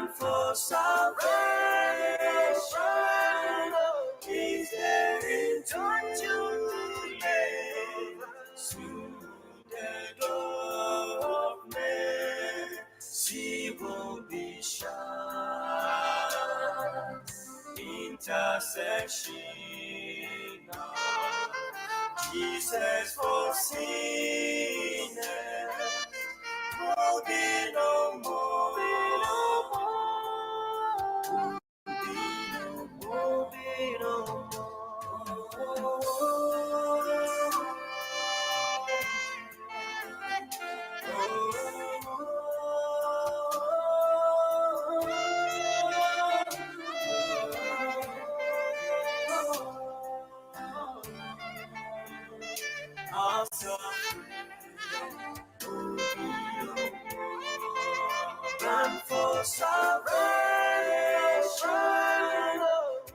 Run for salvation. Is there in don't you delay? Soon the door of mercy will be shut. Intercession of Jesus for sinners will be no more. Will be no Run for salvation.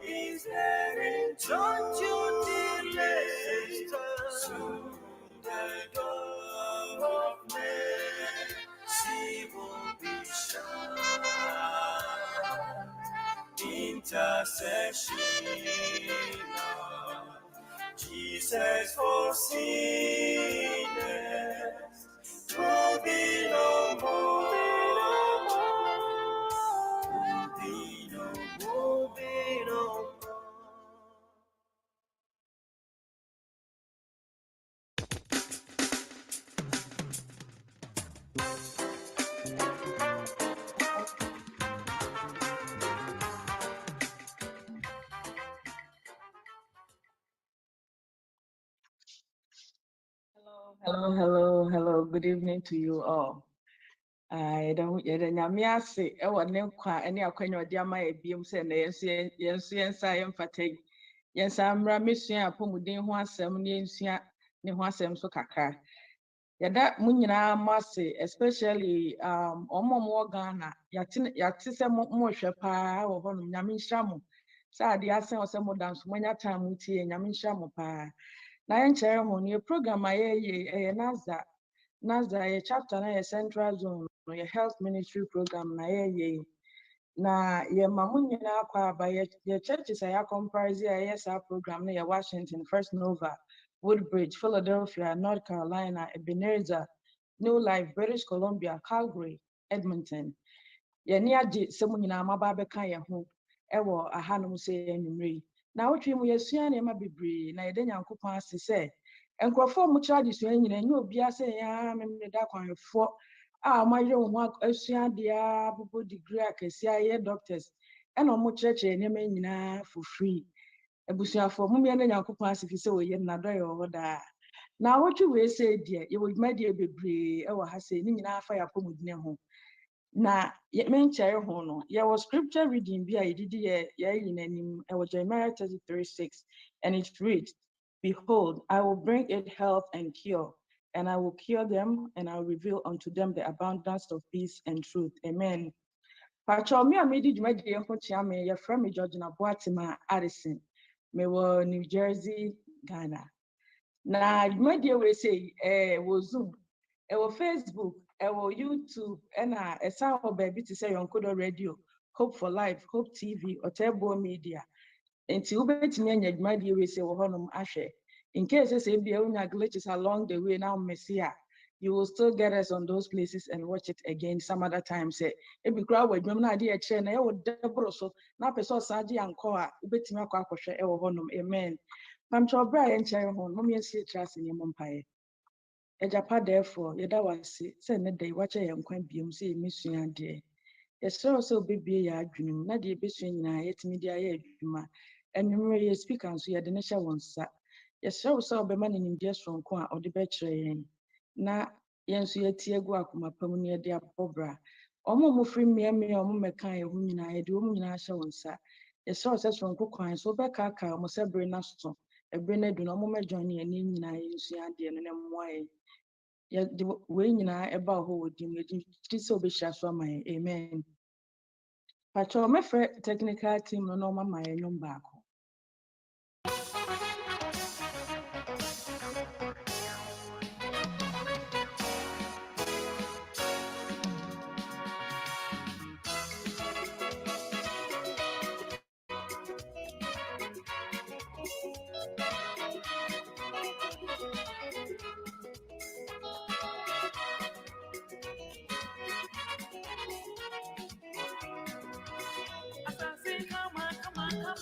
Is there in don't you delay? Soon the door of mercy will be shut. Intercession of Jesus for sinners will be no more. Will be no more. Hello. Good evening to you all. I don't yet nyame ase e wo ne kwa ene akwanyo de ama ebiem se na yensa yemfate yensa amra mesua apomuden ho asem ne yensua ne ho asem so kakra yada munyina mase especially omomo Ghana yate se mo hwe pa wo ho no nyame nhya mo sa ade asen o se mo dance mo nya time tie nyame nhya mo pa na yenchere ho ne program aye NAGSDA ye chapter na ye central zone no ye health ministry program na ye na ye mamunyina kwa ba ye churches ya comprise ye program na ye Washington, First Nova, Woodbridge, Philadelphia, North Carolina, Ebenezer, New Life, British Columbia, Calgary, Edmonton. Ye ni agi semunyina maba beka ye ho ewo ahanum se enwumre na wotwe mu yesua ne ma bebre na ye de nyankopon ase se enkrofo mu charge so nyina enye obi ase ya memne da kwanfo a mayre ho asua dia bubu degree akesi aye doctors ena mo church ne ma nyina for free ebusuafo mu me na nyankopon ase fi se oye na do ye oda na wotwe we se die ye wo dwumade bebre e wo ha se ni nyina afa ya pomudine ho na ye menchere ho no ye was scripture reading bi a yedidi ye yinanim e wo Jeremiah 33:6 and it reads, "Behold, I will bring it health and cure, and I will cure them, and I will reveal unto them the abundance of peace and truth." Amen. Pacho me amedi dwumade ho chia me ye from me Georgina Boatima Addison. Me wo New Jersey, Ghana. Na dwumade we say wo Zoom, wo Facebook, wo YouTube, ena esa ho baby to say Yonkodo Radio, Hope for Life, Hope TV, Otebo Media. Enti ubetimi anya dwumade we say wo honom ahwe. In case say be unya glitches along the way now Messiah, you will still get us on those places and watch it again some other time. Say e be crowd we dwum na ade e che na e wo debro so na person saje anko a ubetimi akwa akohwe e wo honom. Amen. Pamcho bra ye nchere ho no me nsie trust ni mompae. Ejapa therefore yeda wase se ne dey wache ye nkwan biem se emisua de. Yesero se obebie ya adwunum na de ebesua nyina yetimi de aye adwuma. Enwumre ye speaker nso ye de ne hye wonsa. Yesero se obema ne nimde sonko a ode be kire yen. Na yenso yetie egu akoma pam ne de abobra. Omo mo firi mmemme omo meka ye hu nyina ye de omo nyina hye wonsa. Yesero se sonko kwan so be kaka omo se bre na so. Ebre na du na omo mejon ne ni nyina yensua de no ne mmoa ye de we nyina eba ho wodi mu di se obehia so amaye. Amen. Pacho me frɛ technical team no mama ye nyom baako.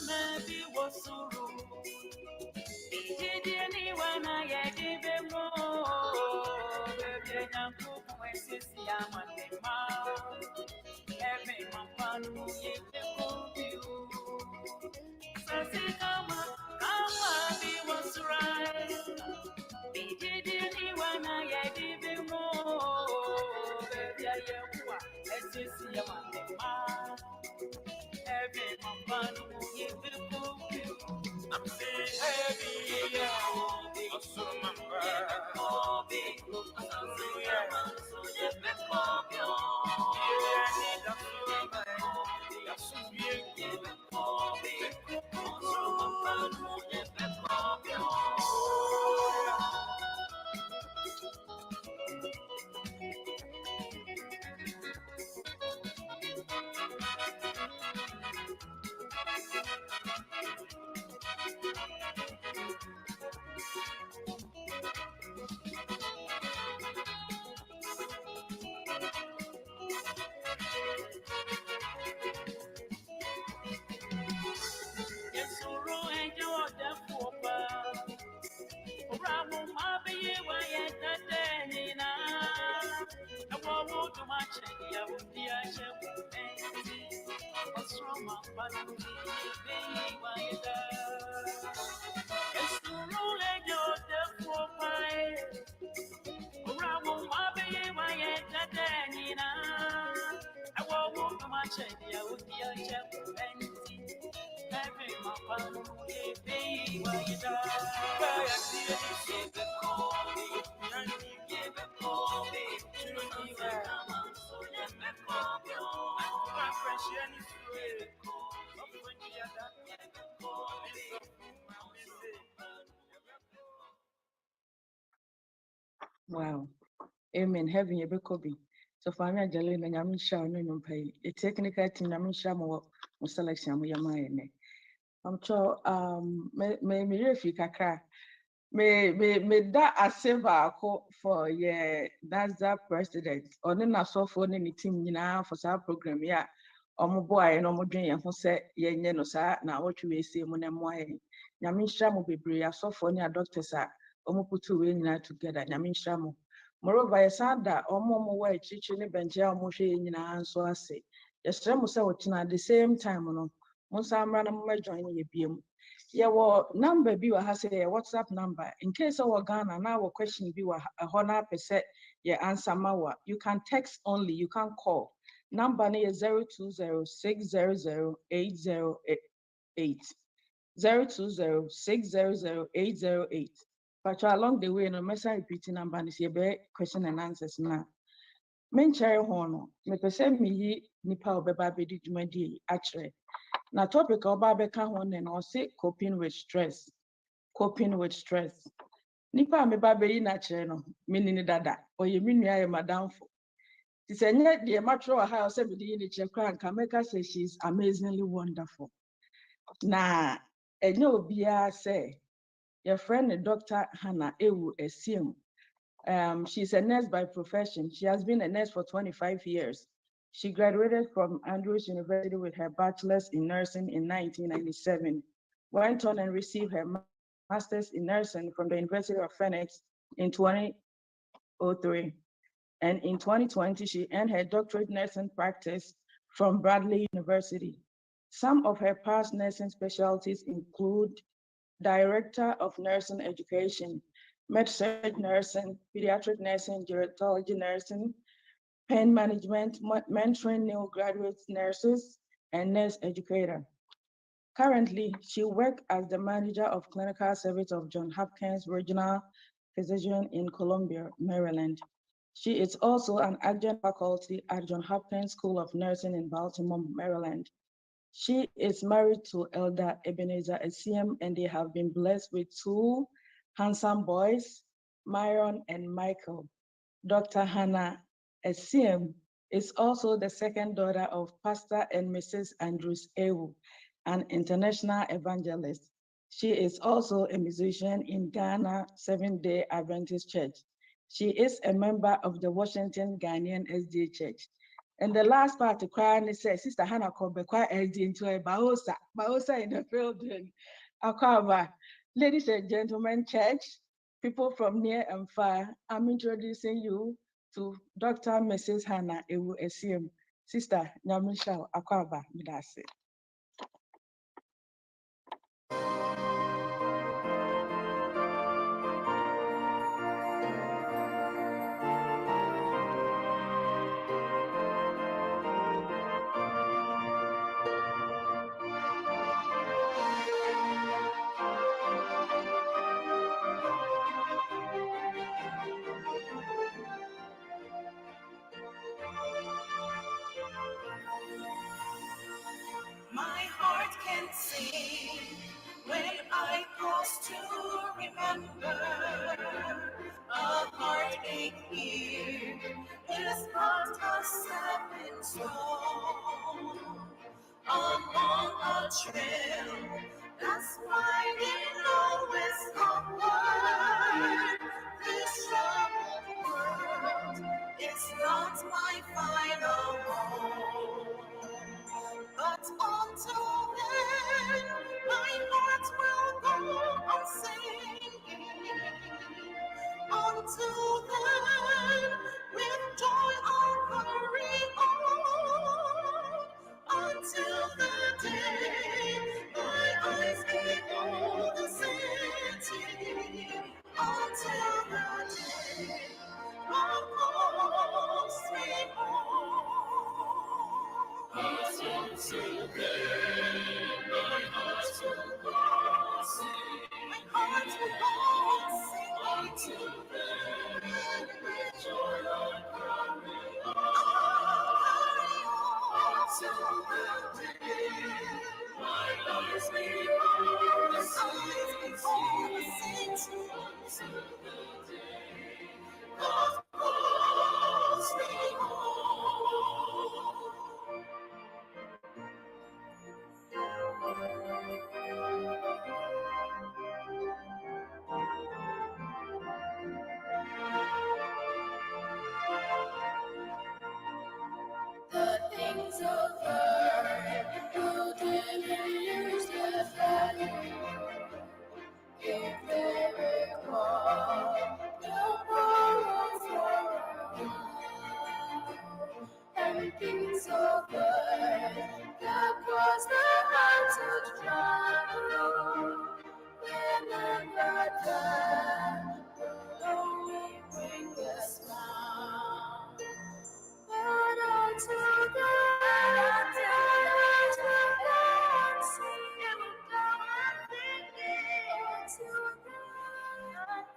maybe was suru. Did anyone I give him more? Baby, I'm cool when sissy, I'm on the mouth. Every man who is the cool. Sassy, come on, be was right. Did anyone I give him more? Baby, I am what? Sissy, I'm on the mouth. Every man who is the cool. I'm saying heavy, yeah. I'm so remember. Wow. Amen. Heaven, you be kobe. So for me, Angelina, I'm sure no pay. A technical team, I'm sure more selection with your mind. I'm sure, me refi kakra. Me da Asiem baako for NAGSDA president. Ono na so for ne team nyina for sa program ya. Omo boy no mo dwen ye ho se ye nye no sa na wotwe we se mu na mo aye. Nyame nhira mo bebre asofo ne doctors a omo putu we nyina together. Nyame nhira mo. Moreover, yes, that omo wa echichi ne benje a omo hwe nyina nso ase. Yesre mo se wotina at the same time no. Mo sa amra na mo join ye biem. Yeah, well, number be wa has a WhatsApp number. In case of Ghana, now a question be wa 100% yeah answer mawa. You can text only, you can call. Number is 020-600-808. 020-600-808. But along the way, no message repeating number is your question and answers now. Men cherry horn, me person me nipa obeba bedi jumadi actually. Na topic oba beka hon and or say coping with stress. Coping with stress. Nipa me ba bedi na chere no, meaning dada, or ye mean ya madam for. It's a net the matro house every day in the check and Kameka says she's amazingly wonderful. Na enyo bia say your friend Dr. Hannah Ewoo Asiem. She's a nurse by profession. She has been a nurse for 25 years. She graduated from Andrews University with her bachelor's in nursing in 1997, went on and received her master's in nursing from the University of Phoenix in 2003. And in 2020, she earned her doctorate nursing practice from Bradley University. Some of her past nursing specialties include Director of Nursing Education, Med-Surg Nursing, Pediatric Nursing, Gerontology Nursing, Pain Management, mentoring new graduate nurses, and nurse educator. Currently, she works as the manager of clinical service of Johns Hopkins Regional Physician in Columbia, Maryland. She is also an adjunct faculty at Johns Hopkins School of Nursing in Baltimore, Maryland. She is married to Elder Ebenezer Asiem, and they have been blessed with two handsome boys, Myron and Michael. Dr. Hannah Asiem is also the second daughter of Pastor and Mrs. Andrews Ewoo, an international evangelist. She is also a musician in Ghana Seventh-day Adventist Church. She is a member of the Washington Ghanaian SDA Church. And the last part of crying says, Sister Hannah Kobe, quite into a Baosa in the building. Akava. Ladies and gentlemen, church, people from near and far, I'm introducing you to Dr. and Mrs. Hannah Ewoo Asiem. Sister Nyamisha Akava Midase. My heart can sing when I pause to remember. A heartache here is not a stepping stone along a trail that's winding always upward. This troubled world is not my final home. But until then, my heart will go on singing. Until then, with joy I'll carry on. Until the day my eyes behold the city. Until the day my calls me home. Until then, my heart will go on sing. My heart will go on sing. Until then, with joy I'll carry on. Until the day my eyes behold the city. Until the day God calls me home. The things of earth will diminish the value if they recall the borrowed forever. And things of earth that cause the heart to tremble will never die, will only bring a smile. But until then, see you going thinking. Until then,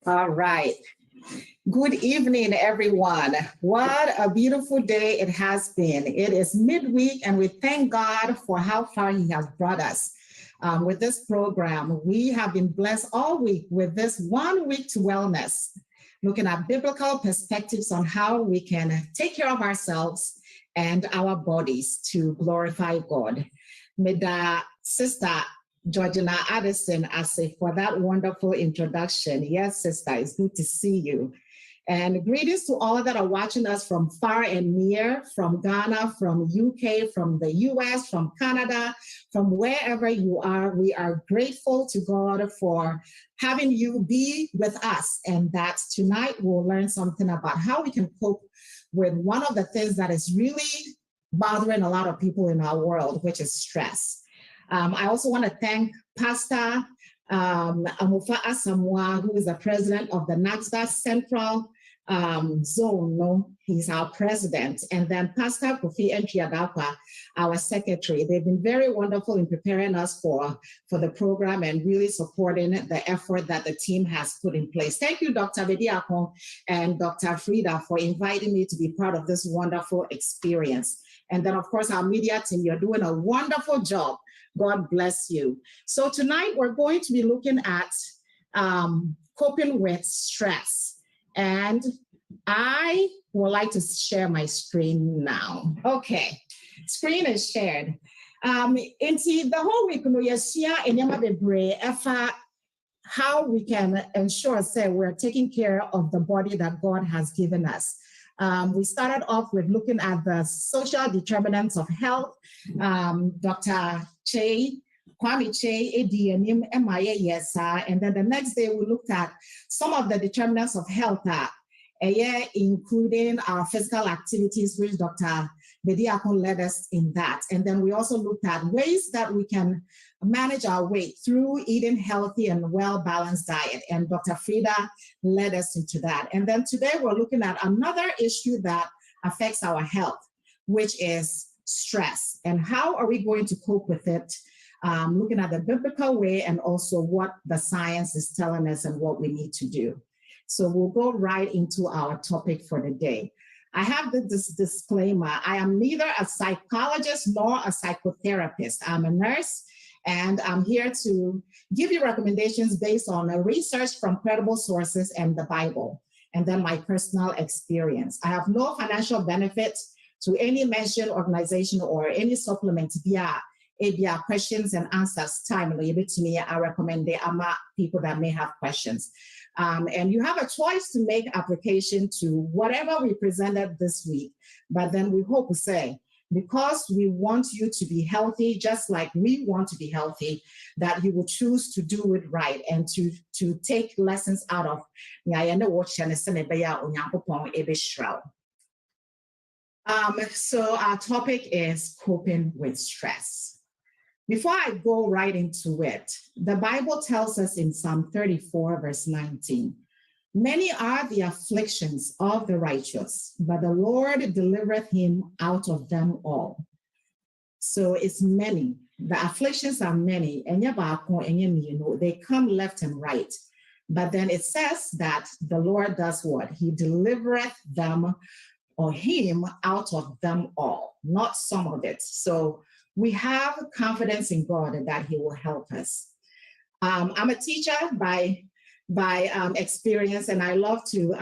All right. Good evening, everyone. What a beautiful day it has been. It is midweek, and we thank God for how far He has brought us. With this program, we have been blessed all week with this 1 week to wellness, looking at biblical perspectives on how we can take care of ourselves and our bodies to glorify God. May the sister Georgina Addison, I say, for that wonderful introduction. Yes, sister, it's good to see you. And greetings to all that are watching us from far and near, from Ghana, from UK, from the US, from Canada, from wherever you are. We are grateful to God for having you be with us. And that tonight we'll learn something about how we can cope with one of the things that is really bothering a lot of people in our world, which is stress. I also want to thank Pastor Amufa Asamoah, who is the president of the NAGSDA Central Zone. No, he's our president. And then Pastor Kofi Entriadakwa, our secretary. They've been very wonderful in preparing us for the program and really supporting the effort that the team has put in place. Thank you, Dr. Bediakon and Dr. Frida, for inviting me to be part of this wonderful experience. And then, of course, our media team, you're doing a wonderful job God bless you. So tonight we're going to be looking at coping with stress. And I would like to share my screen now. Okay, screen is shared. Into the whole week, how we can ensure that we're taking care of the body that God has given us. We started off with looking at the social determinants of health. Dr. Kwame Che, ADNM, MIA, yes, and then the next day we looked at some of the determinants of health, including our physical activities, which Dr. Bediakon led us in that. And then we also looked at ways that we can manage our weight through eating healthy and well-balanced diet. And Dr. Frida led us into that. And then today we're looking at another issue that affects our health, which is stress. And how are we going to cope with it? Looking at the biblical way and also what the science is telling us and what we need to do. So we'll go right into our topic for the day. I have this disclaimer. I am neither a psychologist nor a psychotherapist. I'm a nurse, and I'm here to give you recommendations based on a research from credible sources and the Bible, and then my personal experience. I have no financial benefit to any mentioned organization or any supplement via questions and answers timely. To me, I recommend they are people that may have questions. And you have a choice to make application to whatever we presented this week. But then we hope to say, because we want you to be healthy, just like we want to be healthy, that you will choose to do it right and to take lessons out of. So our topic is coping with stress. Before I go right into it, the Bible tells us in Psalm 34, verse 19, many are the afflictions of the righteous, but the Lord delivereth him out of them all. So it's many. The afflictions are many, and they come left and right. But then it says that the Lord does what? He delivereth them or him out of them all, not some of it. So we have confidence in God that he will help us. I'm a teacher by experience, and I love to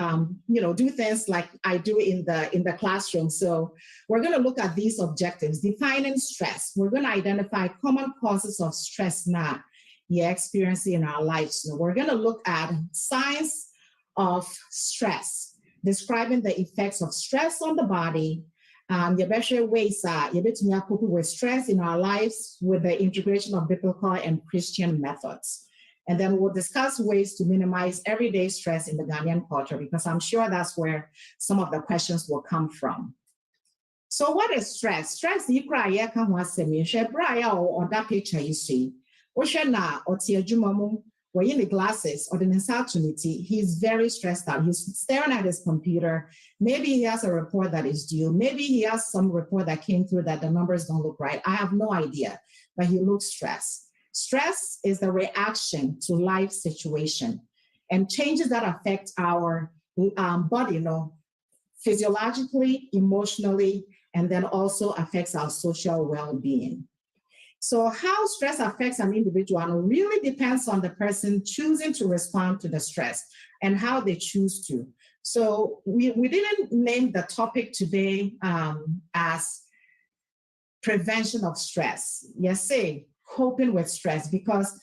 do things like I do in the classroom. So we're going to look at these objectives: defining stress. We're going to identify common causes of stress now you're experiencing in our lives. So we're going to look at signs of stress, describing the effects of stress on the body. The better ways to cope with stress in our lives with the integration of biblical and Christian methods. And then we'll discuss ways to minimize everyday stress in the Ghanaian culture, because I'm sure that's where some of the questions will come from. So what is stress? Stress, you cry, you can't want to share or that picture you see. Or share na or tia jumamu. We're in the glasses or the uncertainty, he's very stressed out. He's staring at his computer. Maybe he has a report that is due. Maybe he has some report that came through that the numbers don't look right. I have no idea, but he looks stressed. Stress is the reaction to life situation and changes that affect our body, physiologically, emotionally, and then also affects our social well-being. So how stress affects an individual really depends on the person choosing to respond to the stress and how they choose to. So we didn't name the topic today as prevention of stress. Yes, say coping with stress, because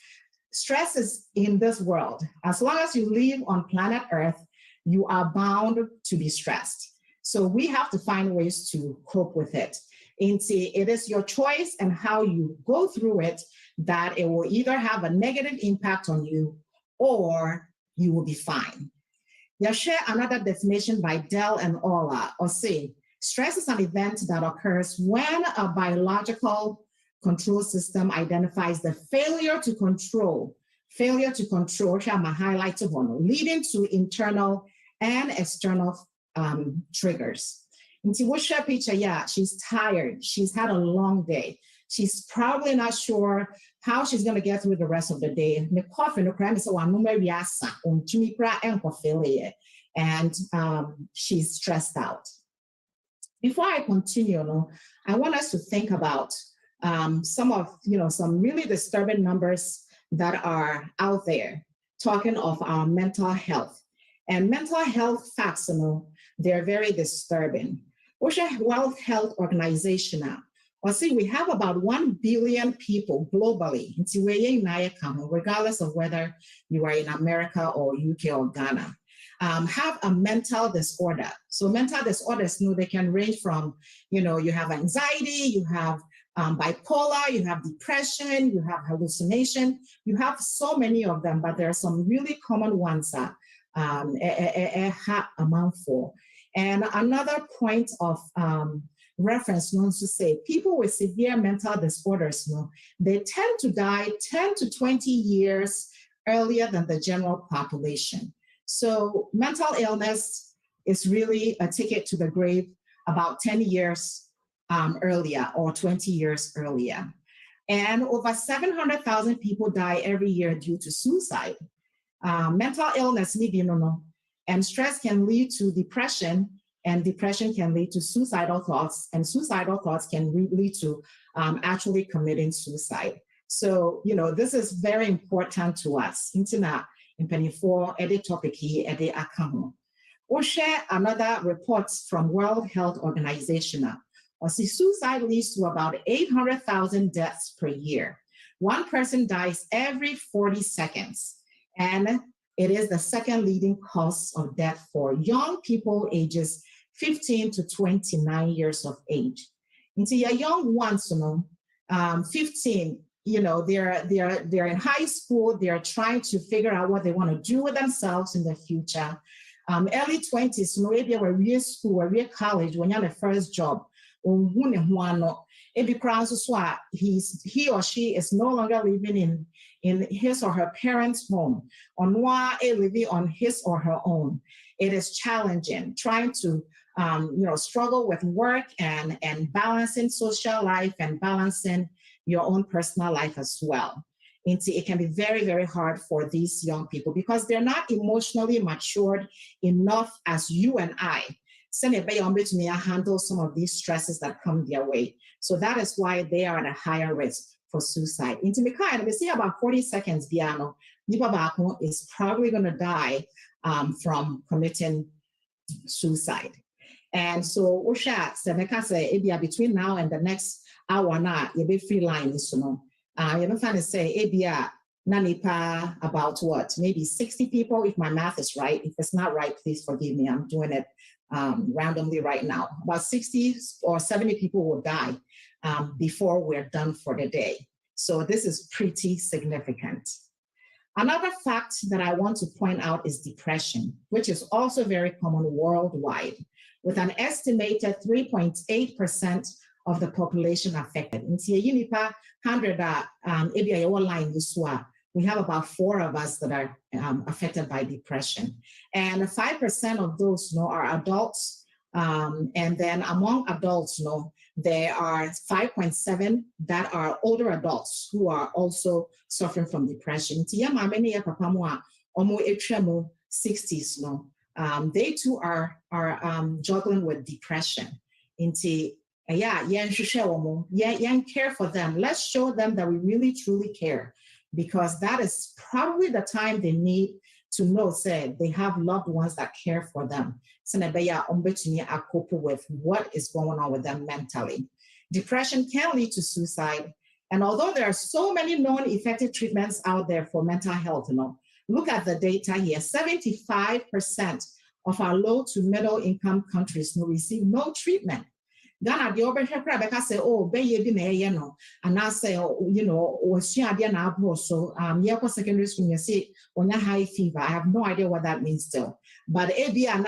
stress is in this world. As long as you live on planet Earth, you are bound to be stressed. So we have to find ways to cope with it. It is your choice and how you go through it that it will either have a negative impact on you or you will be fine. You'll share another definition by Dell and Ola, or say, stress is an event that occurs when a biological control system identifies the failure to control, leading to internal and external triggers. She's tired. She's had a long day. She's probably not sure how she's going to get through the rest of the day. And she's stressed out. Before I continue, I want us to think about some really disturbing numbers that are out there talking of our mental health. And mental health facts, they're very disturbing. World Health Organization, we have about 1 billion people globally, regardless of whether you are in America or UK or Ghana, have a mental disorder. So mental disorders, they can range from, you have anxiety, you have bipolar, you have depression, you have hallucination, you have so many of them, but there are some really common ones that amount for. And another point of reference to say, people with severe mental disorders, they tend to die 10 to 20 years earlier than the general population. So mental illness is really a ticket to the grave about 10 years earlier or 20 years earlier. And over 700,000 people die every year due to suicide. Mental illness, and stress can lead to depression, and depression can lead to suicidal thoughts, and suicidal thoughts can lead to actually committing suicide. So, this is very important to us. Internet in 24 edit topic here, edit account. We'll share another report from World Health Organization. Suicide leads to about 800,000 deaths per year. One person dies every 40 seconds. And it is the second leading cause of death for young people ages 15 to 29 years of age. Into your young ones, 15, they're in high school, they're trying to figure out what they want to do with themselves in the future. Early 20s, maybe we're school, we're college, when you're the first job. He or she is no longer living in his or her parents' home, living on his or her own. It is challenging, trying to struggle with work and balancing social life and balancing your own personal life as well. It can be very, very hard for these young people because they're not emotionally matured enough as you and I. Handle some of these stresses that come their way. So that is why they are at a higher risk for suicide. We see about 40 seconds, Nipa is probably going to die from committing suicide. And so, between now and the next hour, you'll be free line. You're trying to say, about what? Maybe 60 people, if my math is right. If it's not right, please forgive me. I'm doing it randomly right now. About 60 or 70 people will die before we're done for the day. So this is pretty significant. Another fact that I want to point out is depression, which is also very common worldwide, with an estimated 3.8% of the population affected. In 100, we have about 4 of us that are affected by depression. And 5% of those are adults. And then among adults, there are 5.7 that are older adults who are also suffering from depression. 60s, they too are juggling with depression. Care for them. Let's show them that we really truly care, because that is probably the time they need to know, say, they have loved ones that care for them. So cope with what is going on with them mentally. Depression can lead to suicide. And although there are so many known effective treatments out there for mental health, look at the data here. 75% of our low to middle income countries receive no treatment. Ghana, the overhead crab, I say, oh, and I say, was she idea so secondary school, you see, when you high fever, I have no idea what that means still. But it be a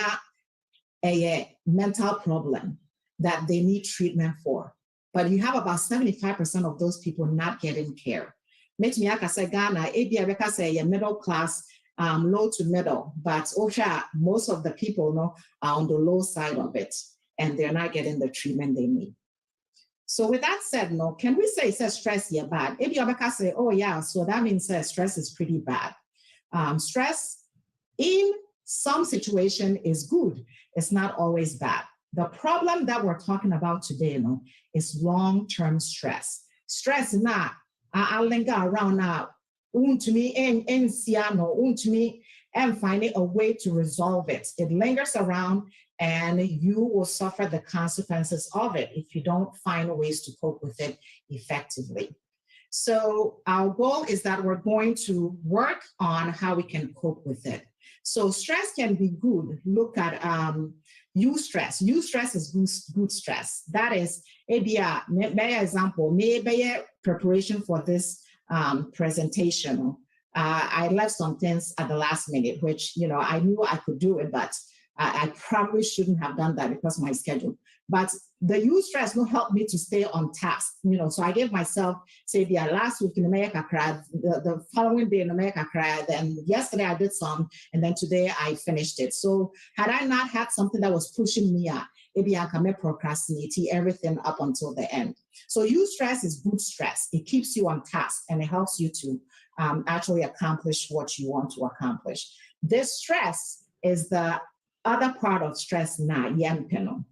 mental problem that they need treatment for. But you have about 75% of those people not getting care. Make me say Ghana, it say a middle class, low to middle, but most of the people are on the low side of it, and they're not getting the treatment they need. So with that said, can we say stress is bad? If you say, oh yeah, so that means stress is pretty bad. Stress in some situation is good. It's not always bad. The problem that we're talking about today, is long-term stress. Stress na I linger around now. To me, to me, and finding a way to resolve it. It lingers around and you will suffer the consequences of it if you don't find ways to cope with it effectively. So our goal is that we're going to work on how we can cope with it. So stress can be good. Look at eustress. Eustress is good stress. That is, maybe example, maybe preparation for this presentation. I left some things at the last minute, which, I knew I could do it, but I probably shouldn't have done that because of my schedule. But the eustress will help me to stay on task, so I gave myself, say, the last week in America, the following day in America, then yesterday I did some, and then today I finished it. So had I not had something that was pushing me out, maybe I can procrastinate everything up until the end. So eustress is good stress. It keeps you on task and it helps you to actually accomplish what you want to accomplish. This stress is the other part of stress now,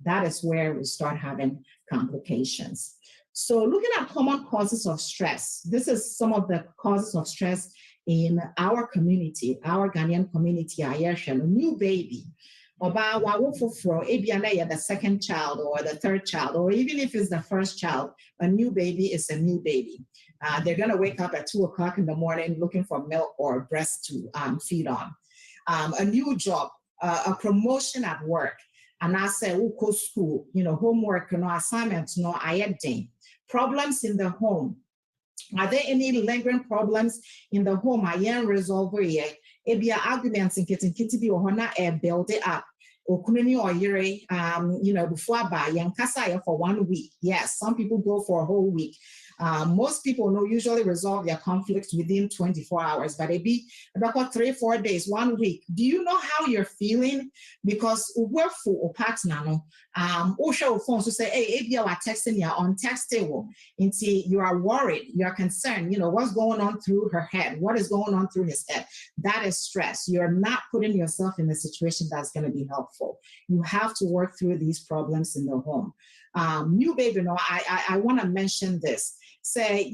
that is where we start having complications. So looking at common causes of stress, this is some of the causes of stress in our community, our Ghanaian community, a new baby, the second child or the third child, or even if it's the first child, a new baby is a new baby. They're gonna wake up at 2 o'clock in the morning looking for milk or breast to feed on. A new job, a promotion at work, and I say, go school, homework, assignments, problems in the home. Are there any lingering problems in the home? I am resolve it. It be arguments in kitty be or build it up. Okunini or yere, before I buy yankasa for 1 week. Yes, some people go for a whole week. Most people usually resolve their conflicts within 24 hours, but it be about 3-4 days, 1 week. Do you know how you're feeling? Because we're full of partner. Show phones to say, hey, if you are texting you on text table, until you are worried, you are concerned, what's going on through her head, what is going on through his head. That is stress. You're not putting yourself in a situation that's going to be helpful. You have to work through these problems in the home. New baby, I want to mention this. Say,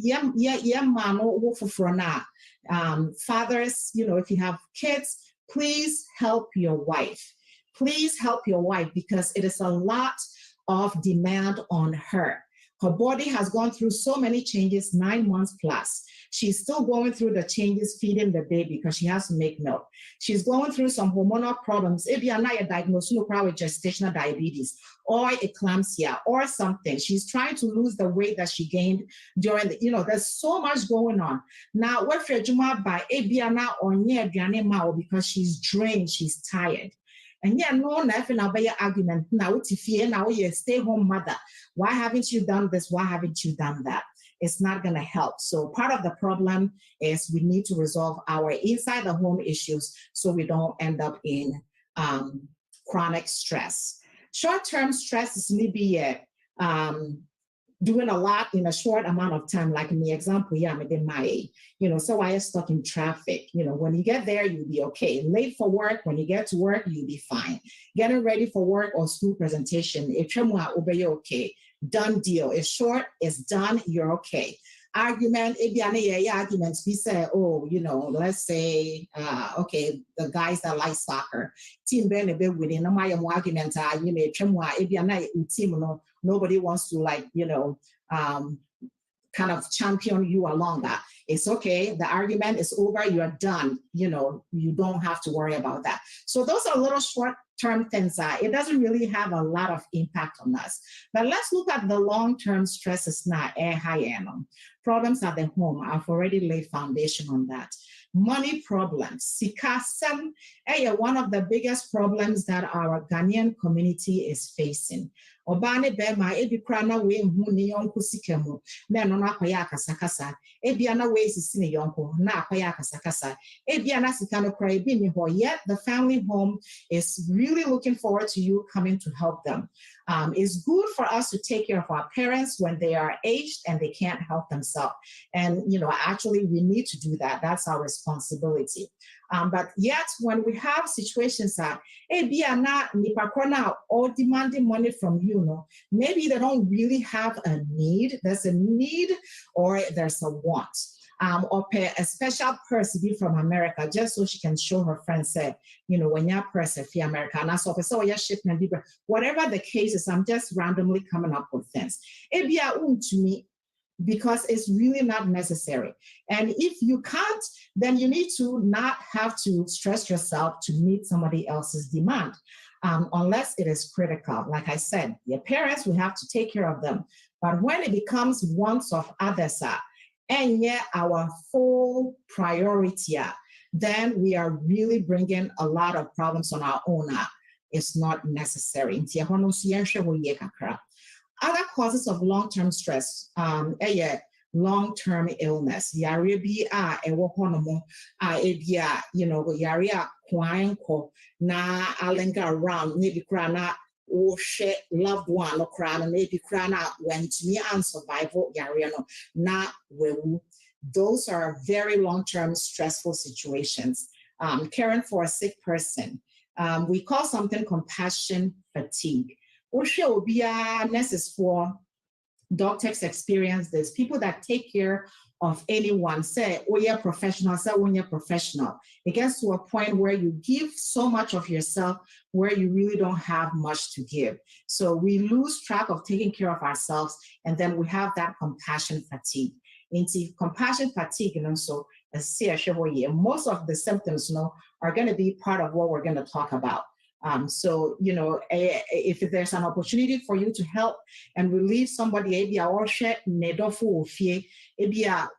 fathers, if you have kids, please help your wife. Please help your wife because it is a lot of demand on her. Her body has gone through so many changes, 9 months plus. She's still going through the changes feeding the baby because she has to make milk. She's going through some hormonal problems. If you're not diagnosed with gestational diabetes or eclampsia or something, she's trying to lose the weight that she gained during the, there's so much going on. Now, what if you're by Ebiana or near because she's drained, she's tired. And yeah, no, nothing about your argument. Now, if you're a stay-home mother, why haven't you done this? Why haven't you done that? It's not going to help. So part of the problem is we need to resolve our inside the home issues so we don't end up in chronic stress. Short-term stress is maybe doing a lot in a short amount of time, like in the example, so I am stuck in traffic. When you get there, you'll be okay. Late for work, when you get to work, you'll be fine. Getting ready for work or school presentation, okay. Done deal. It's short, it's done, you're okay. Argument, arguments, we say, let's say, okay, the guys that like soccer, team ben a bit within my argument, nobody wants to kind of champion you along that. It's okay, the argument is over, you're done, you don't have to worry about that. So those are little short-term things. It doesn't really have a lot of impact on us. But let's look at the long-term stresses now, problems at the home. I've already laid foundation on that. Money problems. Sikasem, one of the biggest problems that our Ghanaian community is facing. Obane bema ebikrana we hu ni yonko sikemu na no akoya akasakasa ebiana we sisi yonko na akoya akasakasa ebiana sika no kra ebi ni ho yet the family home is really looking forward to you coming to help them. It's good for us to take care of our parents when they are aged and they can't help themselves. And actually we need to do that. That's our responsibility. But yet, when we have situations that all demanding money from you, no, maybe they don't really have a need. There's a need or there's a want. Or pay a special person be from America just so she can show her friends, say, when you're person for America, and so your shipment, whatever the case is, I'm just randomly coming up with things. It be to me because it's really not necessary. And if you can't, then you need to not have to stress yourself to meet somebody else's demand, unless it is critical. Like I said, your parents, we have to take care of them. But when it becomes wants of others, and yet our full priority, then we are really bringing a lot of problems on our own. It's not necessary. Other causes of long-term stress, long-term illness. Yare bi ewo hono yare kwan ko na alenga around maybe krana or share loved one or krana maybe krana went to me and survival yare no na wewu. Those are very long-term stressful situations. Caring for a sick person. We call something compassion fatigue. Nurses for doctors experience this. People that take care of anyone say, oh, you're professional, say, when you're professional. It gets to a point where you give so much of yourself where you really don't have much to give. So we lose track of taking care of ourselves, and then we have that compassion fatigue. Into compassion fatigue, so most of the symptoms, are going to be part of what we're going to talk about. So, if there's an opportunity for you to help and relieve somebody,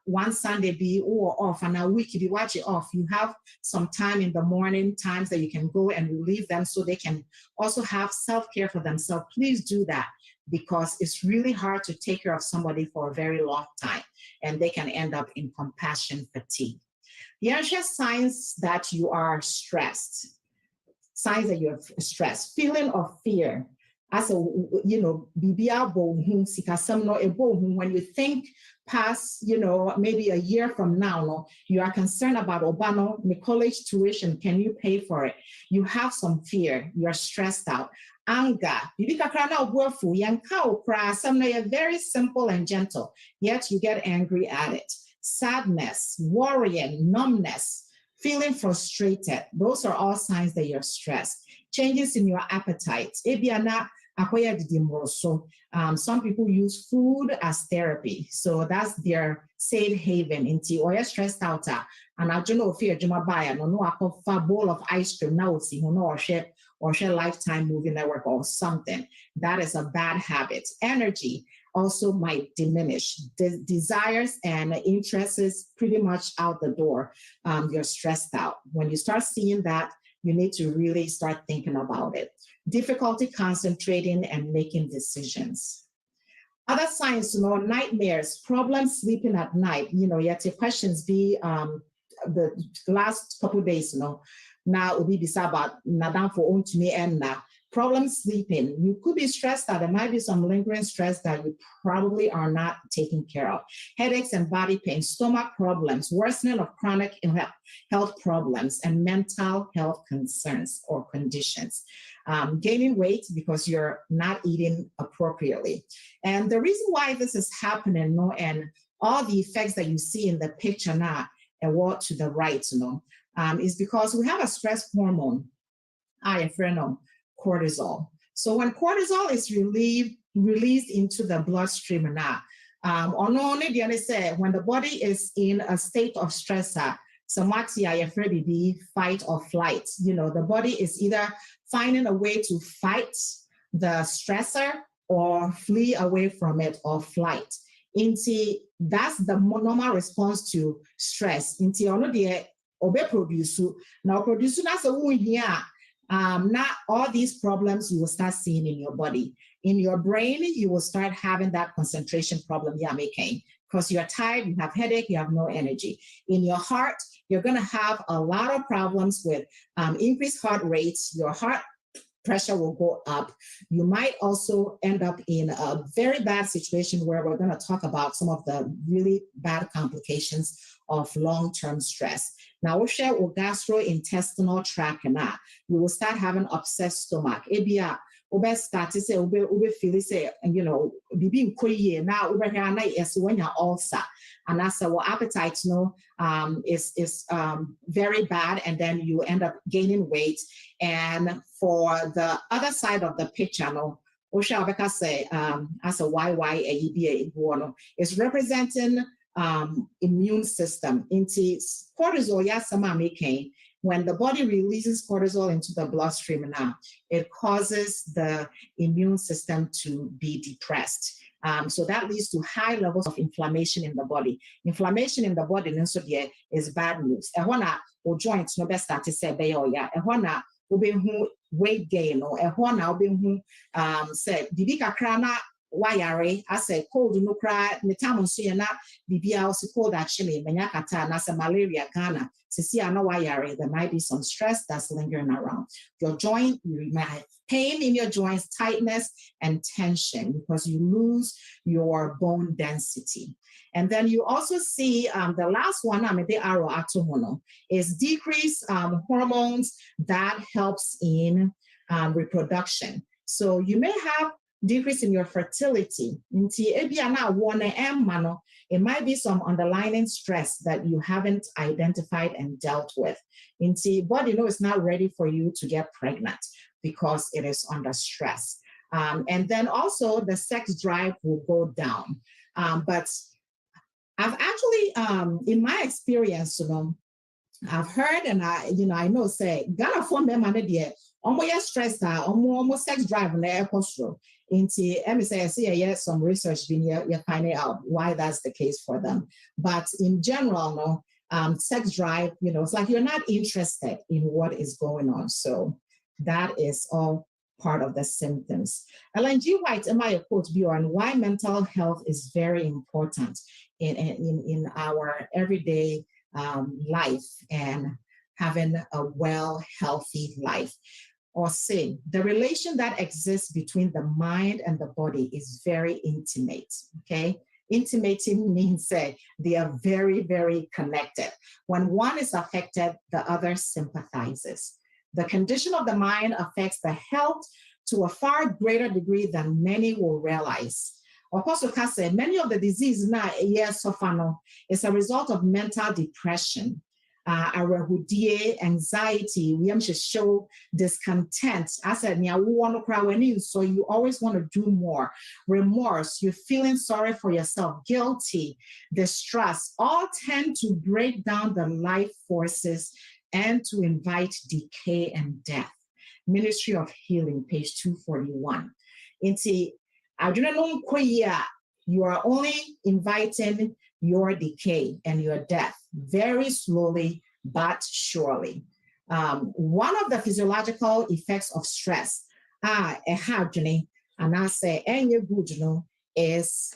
one Sunday be or off and a week you watch it off, you have some time in the morning times that you can go and relieve them so they can also have self-care for themselves. Please do that, because it's really hard to take care of somebody for a very long time, and they can end up in compassion fatigue. The other signs that you are stressed. Signs that you're stressed, feeling of fear. As a, when you think past, maybe a year from now, you are concerned about Obano, the college tuition, can you pay for it? You have some fear, you're stressed out. Anger, very simple and gentle, yet you get angry at it. Sadness, worrying, numbness, feeling frustrated. Those are all signs that you're stressed. Changes in your appetite. Some people use food as therapy. So that's their safe haven. Into or you're stressed out. And I don't know if you're buy no a bowl of ice cream now see or share Lifetime movie network or something. That is a bad habit. Energy also might diminish. Desires and interests pretty much out the door. You're stressed out. When you start seeing that, you need to really start thinking about it. Difficulty concentrating and making decisions. Other signs, nightmares, problems sleeping at night. Yet your questions be the last couple of days, now will be about nadam for own to me and problem sleeping. You could be stressed out. There might be some lingering stress that you probably are not taking care of. Headaches and body pain, stomach problems, worsening of chronic health problems, and mental health concerns or conditions. Gaining weight because you're not eating appropriately. And the reason why this is happening, and all the effects that you see in the picture now, and what to the right, is because we have a stress hormone, cortisol. So when cortisol is released into the bloodstream now, when the body is in a state of stress, fight or flight. The body is either finding a way to fight the stressor or flee away from it or flight. That's the normal response to stress. Not all these problems you will start seeing in your body. In your brain, you will start having that concentration problem you're making because you're tired, you have headache, you have no energy. In your heart, you're going to have a lot of problems with increased heart rates. Your heart pressure will go up. You might also end up in a very bad situation where we're going to talk about some of the really bad complications of long-term stress. Now, we share with gastrointestinal tract, and you will start having upset stomach. Ube start to say, ube feel say, you know, bibi nkoye now ube hana yes when you're ulcer, and that's our appetite, you know, is very bad, and then you end up gaining weight. And for the other side of the picture, no, Osha say as a YYAEBA is representing immune system into cortisol. Yes, making. When the body releases cortisol into the bloodstream now, it causes the immune system to be depressed. So that leads to high levels of inflammation in the body. Inflammation in the body is bad news. Or joints no best start to say weight gain or say bibika krana wayare I say cold no cry netamonsiana bibia also cold actually menyakata nasa malaria Ghana sisi ana wayare. There might be some stress that's lingering around your joint. You might have pain in your joints, tightness and tension because you lose your bone density. And then you also see the last one, the arrow atomono, is decreased hormones that helps in reproduction. So you may have decrease in your fertility. It might be some underlying stress that you haven't identified and dealt with. Body is not ready for you to get pregnant because it is under stress. And then also the sex drive will go down. But I've actually, in my experience, I've heard and I know say Ghana for me man almost stress almost sex drive in the airport. I see some research being you're finding out why that's the case for them. But in general, sex drive, it's like you're not interested in what is going on. So that is all part of the symptoms. Ellen G. White, am I a quote view on why mental health is very important in our everyday life and having a well, healthy life. Or say the relation that exists between the mind and the body is very intimate, okay? Intimating means they are very, very connected. When one is affected, the other sympathizes. The condition of the mind affects the health to a far greater degree than many will realize. Apostle Cass said, many of the diseases now is a result of mental depression. Anxiety, we should show discontent. I said, so you always want to do more. Remorse, you're feeling sorry for yourself, guilty, distrust, all tend to break down the life forces and to invite decay and death. Ministry of Healing, page 241. You are only inviting your decay and your death very slowly but surely. One of the physiological effects of stress, is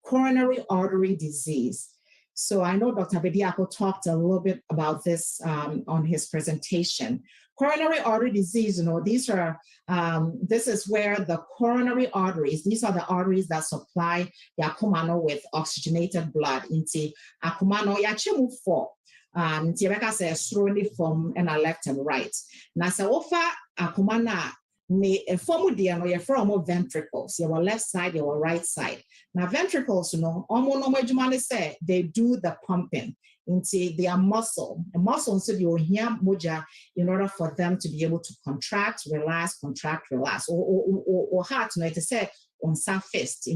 coronary artery disease. So I know Dr. Bediako talked a little bit about this on his presentation. Coronary artery disease, these are, this is where the coronary arteries, these are the arteries that supply Yakumano with oxygenated blood into Akumano Yachimu for. Tibeka says slowly from and left and right. Nasa ofa Akumana me a form no from ventricles, your left side, your right side. Now ventricles, say they do the pumping into their muscle. The muscle so you hear moja in order for them to be able to contract, relax, or heart to say on surface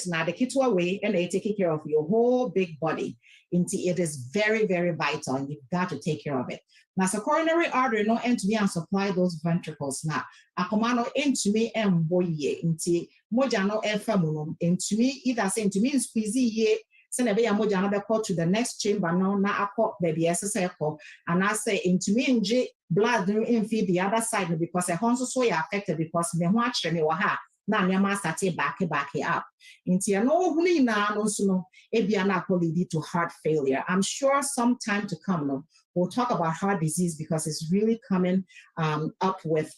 now the kitwa way and they take care of your whole big body. It is very, very vital and you've got to take care of it. Now, so coronary artery no end to me and supply those ventricles now. Akomano into me and boye into mojano efemunum into me either say into me squeeze ye send a mojano be to the next chamber no na akọ baby SSL and I say into me and blood in feed the other side because a honso so affected because me watch me ha. Now, your master back up. Into no huli na no suno ebiana lead to heart failure. I'm sure some time to come, we'll talk about heart disease because it's really coming up with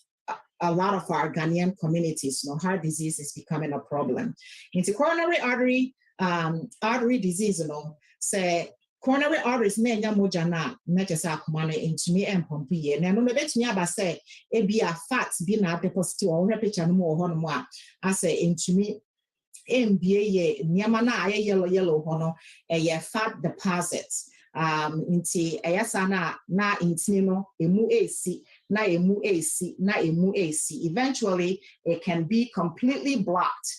a lot of our Ghanaian communities. Heart disease is becoming a problem. Into coronary artery disease, say coronary arteries na moja na just akomano into me and pompi. Na no bet me aba say e be a fat be na deposit or repicture no more I say into me MBA nyama na aye yellow hono a fat deposits. Inti ayasana na intino emu AC na emu AC na emu AC. Eventually it can be completely blocked.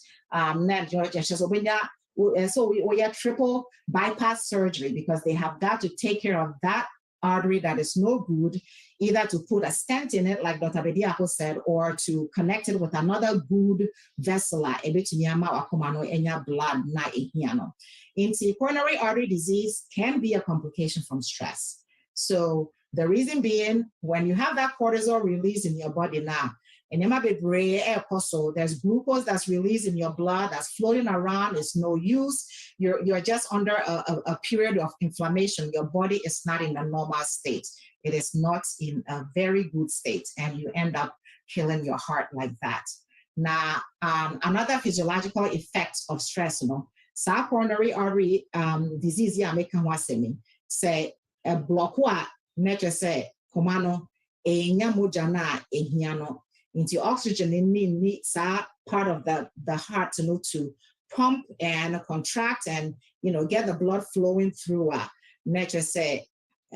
So we have triple bypass surgery because they have got to take care of that artery that is no good, either to put a stent in it, like Dr. Bediako said, or to connect it with another good vessel, blood. Coronary artery disease can be a complication from stress. So the reason being, when you have that cortisol release in your body now, and there's glucose that's released in your blood that's floating around. It's no use. You're just under a period of inflammation. Your body is not in a normal state. It is not in a very good state, and you end up killing your heart like that. Now, another physiological effect of stress, coronary artery disease, say a blockwa, nature say, komano, mojana, into oxygen in needs part of the heart to pump and contract and get the blood flowing through nature say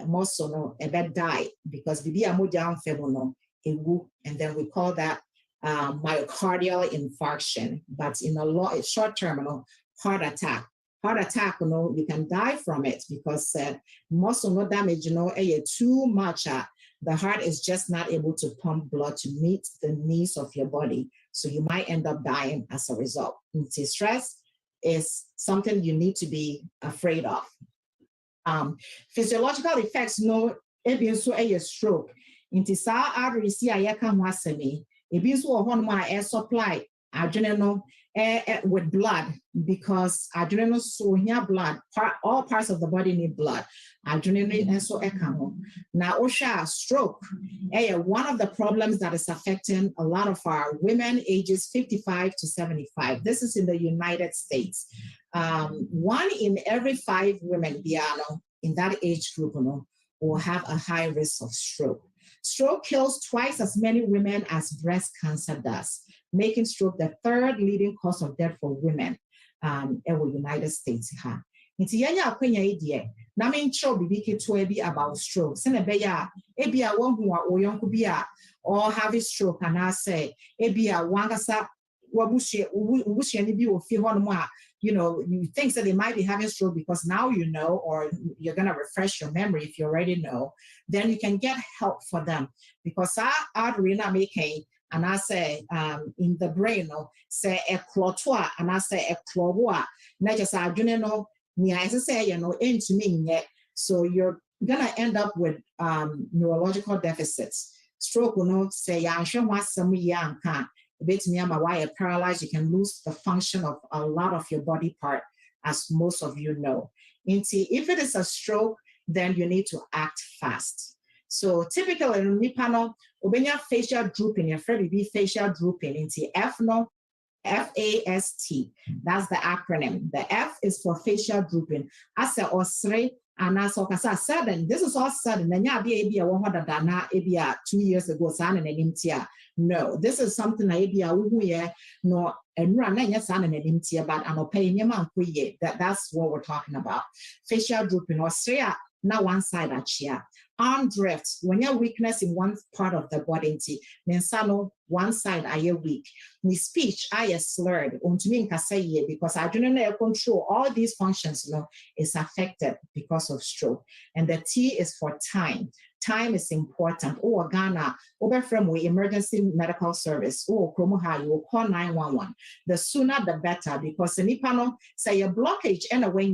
muscle a bed die because Ewoo, and then we call that myocardial infarction. But in a short term, heart attack, you can die from it because muscle no damage, too much. The heart is just not able to pump blood to meet the needs of your body. So you might end up dying as a result. Stress is something you need to be afraid of. Physiological effects, a stroke. Into sa artery see a air supply adrenaline with blood because adrenaline so here blood all parts of the body need blood. Adrenaline and so now OSHA stroke one of the problems that is affecting a lot of our women ages 55 to 75. This is in the United States. 1 in every 5 women in that age group will have a high risk of stroke. Stroke kills twice as many women as breast cancer does, making stroke the 3rd leading cause of death for women in the United States. Nti yanya akwenya idie na me ncho bibi keto bi about stroke se na be ya e bia wo hu a oyonko bia or have stroke and I say e bia wangasa wabushie ni bi ofi ho no a you think that they might be having stroke because now you know, or you're going to refresh your memory if you already know, then you can get help for them because artery na making and I say in the brain say a clotwa and I say a clowa na just adrenaline into me yet. So you're gonna end up with neurological deficits. Stroke say paralyzed, you can lose the function of a lot of your body part, as most of you know. If it is a stroke, then you need to act fast. So typically in Nipano, obenya facial drooping, your friend be facial drooping into FAST. That's the acronym. The F is for facial drooping. I say osre and as sudden. This is all sudden. Then ya be a 2 years ago. No, this is something I be a no and run but I'm paying your that's what we're talking about. Facial drooping or now one side chia. Arm drift, when you're weakness in one part of the body, then one side are you weak. My speech, I is slurred, because I do not control all these functions, is affected because of stroke. And the T is for time. Time is important. Oh, Ghana, over from we emergency medical service. Oh, Kromoha, you will call 911. The sooner the better, because the Nipano say a blockage and a way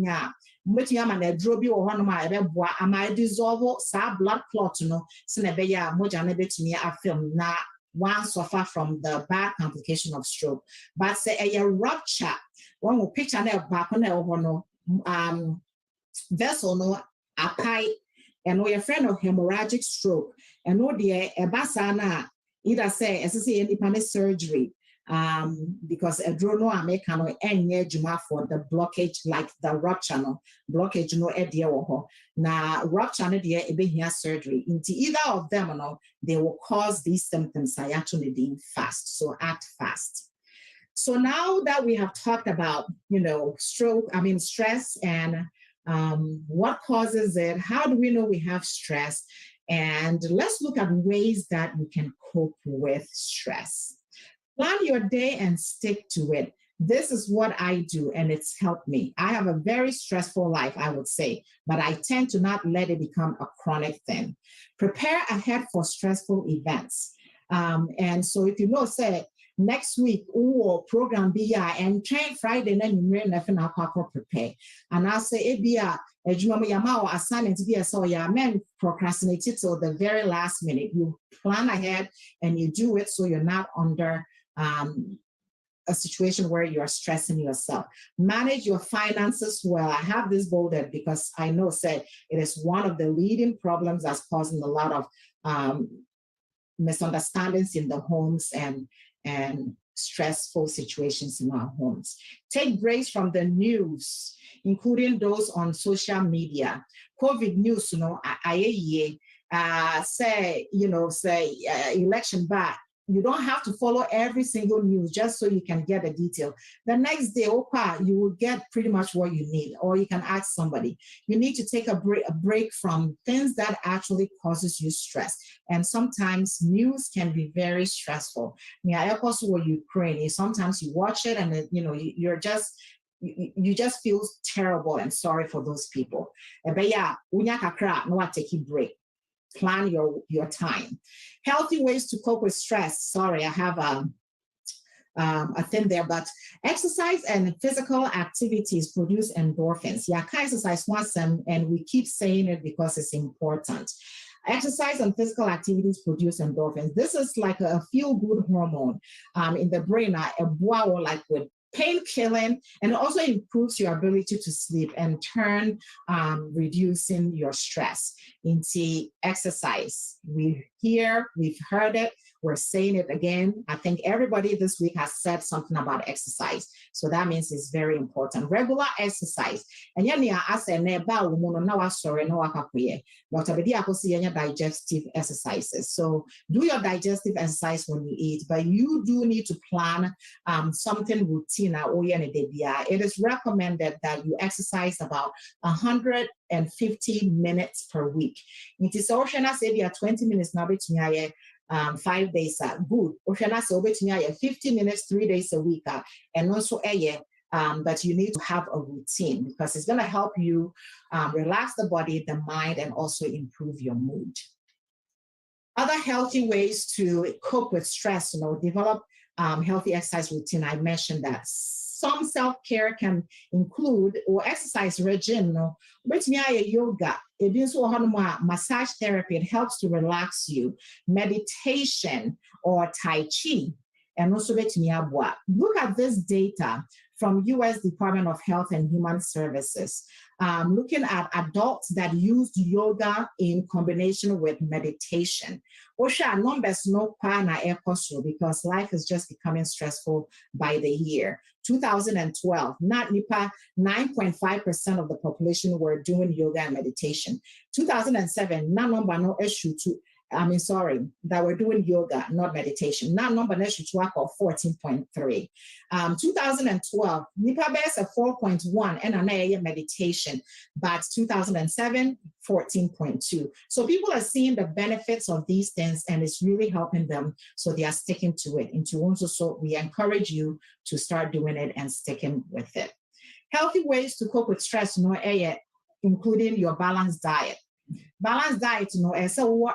drobi or one am I dissolve sa blood clot senebeya moja nebetumi afilm na one suffer from the bad complication of stroke. But say a rupture, one will picture na back on vessel no apai and we a friend of hemorrhagic stroke, and no dear a basana either say as I say any surgery. Because a drone American any juma for the blockage, like the rupture no blockage no idea na rupture no dear ebe here surgery. Into either of them no, they will cause these symptoms. I actually being fast, so act fast. So now that we have talked about stress and what causes it, how do we know we have stress, and let's look at ways that we can cope with stress. Plan your day and stick to it. This is what I do, and it's helped me. I have a very stressful life, I would say, but I tend to not let it become a chronic thing. Prepare ahead for stressful events. And so if you know, say, next week, program be and train Friday, then you may nothing prepare. And I'll say, it be a assignment to be so men procrastinate it till the very last minute. You plan ahead and you do it so you're not under a situation where you're stressing yourself. Manage your finances well. I have this bolded because I know it is one of the leading problems that's causing a lot of misunderstandings in the homes and stressful situations in our homes. Take breaks from the news, including those on social media. COVID news, say election back. You don't have to follow every single news just so you can get a detail. The next day, you will get pretty much what you need, or you can ask somebody. You need to take a break from things that actually causes you stress. And sometimes news can be very stressful. Ukraine, sometimes you watch it and you just feel terrible and sorry for those people. But yeah, take a break. Plan your time. Healthy ways to cope with stress. Sorry, I have a thing there, but exercise and physical activities produce endorphins. Yeah, exercise once and we keep saying it because it's important. Exercise and physical activities produce endorphins. This is like a feel-good hormone in the brain, like with pain killing, and also improves your ability to sleep and turn reducing your stress into exercise. We've heard it, we're saying it again. I think everybody this week has said something about exercise. So that means it's very important. Regular exercise. And I said, Dr. Bedi digestive exercises. So do your digestive exercise when you eat, but you do need to plan something routine. It is recommended that you exercise about 150 minutes per week. It is also 20 minutes now 5 days are good. 50 minutes 3 days a week, and also but you need to have a routine because it's going to help you relax the body, the mind, and also improve your mood. Other healthy ways to cope with stress, develop healthy exercise routine. I mentioned that. Some self-care can include or exercise regime, yoga, massage therapy. It helps to relax you. Meditation or Tai Chi. And also look at this data from U.S. Department of Health and Human Services, looking at adults that used yoga in combination with meditation. Numbers no because life is just becoming stressful by the year. 2012, 9.5% of the population were doing yoga and meditation. 2007, that we're doing yoga, not meditation. Now number next to 14.3. 2012, Nipa bears a 4.1 and an meditation, but 2007, 14.2. So people are seeing the benefits of these things and it's really helping them. So they are sticking to it. So we encourage you to start doing it and sticking with it. Healthy ways to cope with stress, including your balanced diet. Balanced diet,